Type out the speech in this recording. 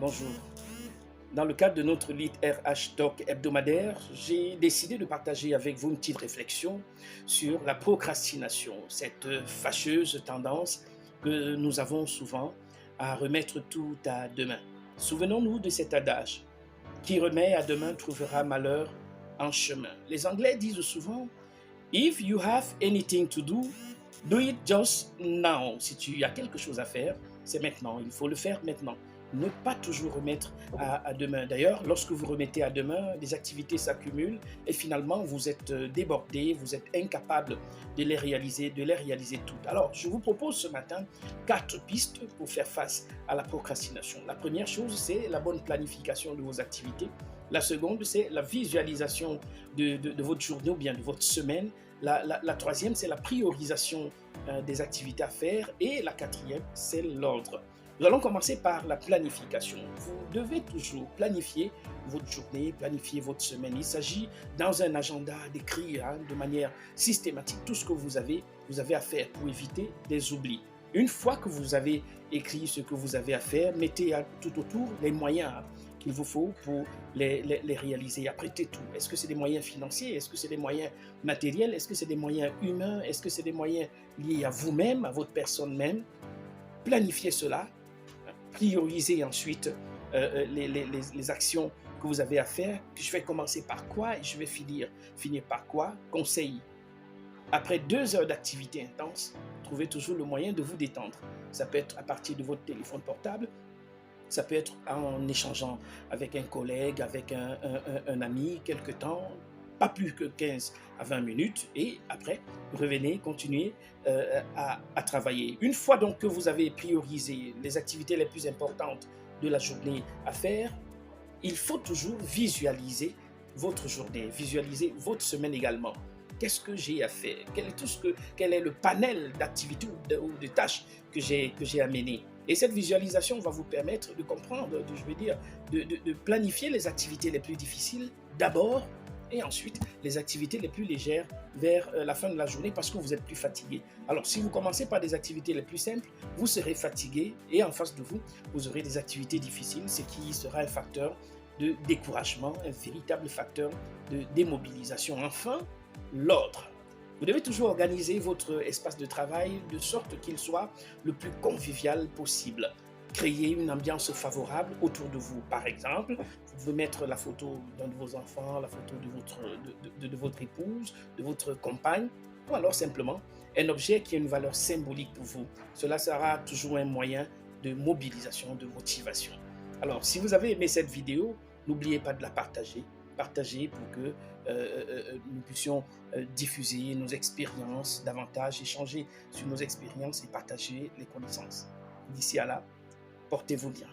Bonjour. Dans le cadre de notre Lead RH Talk hebdomadaire, j'ai décidé de partager avec vous une petite réflexion sur la procrastination, cette fâcheuse tendance que nous avons souvent à remettre tout à demain. Souvenons-nous de cet adage: qui remet à demain trouvera malheur en chemin. Les Anglais disent souvent: If you have anything to do it just now. Si tu as quelque chose à faire, c'est maintenant. Il faut le faire maintenant. Ne pas toujours remettre à demain. D'ailleurs, lorsque vous remettez à demain, les activités s'accumulent et finalement, vous êtes débordé, vous êtes incapable de les réaliser toutes. Alors, je vous propose ce matin 4 pistes pour faire face à la procrastination. La première chose, c'est la bonne planification de vos activités. La seconde, c'est la visualisation de votre journée ou bien de votre semaine. La troisième, c'est la priorisation des activités à faire. Et la quatrième, c'est l'ordre. Nous allons commencer par la planification. Vous devez toujours planifier votre journée, planifier votre semaine. Il s'agit dans un agenda d'écrire de manière systématique tout ce que vous avez à faire pour éviter des oublis. Une fois que vous avez écrit ce que vous avez à faire, mettez tout autour les moyens qu'il vous faut pour les réaliser. Apprêtez tout. Est-ce que c'est des moyens financiers? Est-ce que c'est des moyens matériels? Est-ce que c'est des moyens humains? Est-ce que c'est des moyens liés à vous-même, à votre personne même? Planifiez cela. Priorisez ensuite les actions que vous avez à faire. Je vais commencer par quoi et je vais finir par quoi? Conseil: après 2 heures d'activité intense, trouvez toujours le moyen de vous détendre. Ça peut être à partir de votre téléphone portable, ça peut être en échangeant avec un collègue, avec un ami, quelque temps, pas plus que 15 à 20 minutes, et après, revenez, continuez à travailler. Une fois donc que vous avez priorisé les activités les plus importantes de la journée à faire, il faut toujours visualiser votre journée, visualiser votre semaine également. Qu'est-ce que j'ai à faire? Quel est le panel d'activités ou de tâches que j'ai à mener? Et cette visualisation va vous permettre de comprendre, de planifier les activités les plus difficiles d'abord et ensuite les activités les plus légères vers la fin de la journée parce que vous êtes plus fatigué. Alors, si vous commencez par des activités les plus simples, vous serez fatigué et en face de vous, vous aurez des activités difficiles, ce qui sera un facteur de découragement, un véritable facteur de démobilisation. Enfin, l'ordre. Vous devez toujours organiser votre espace de travail de sorte qu'il soit le plus convivial possible. Créer une ambiance favorable autour de vous. Par exemple, vous pouvez mettre la photo d'un de vos enfants, la photo de votre épouse, de votre compagne, ou alors simplement un objet qui a une valeur symbolique pour vous. Cela sera toujours un moyen de mobilisation, de motivation. Alors, si vous avez aimé cette vidéo, n'oubliez pas de la partager. Partager pour que nous puissions diffuser nos expériences davantage, échanger sur nos expériences et partager les connaissances. D'ici à là, portez-vous bien.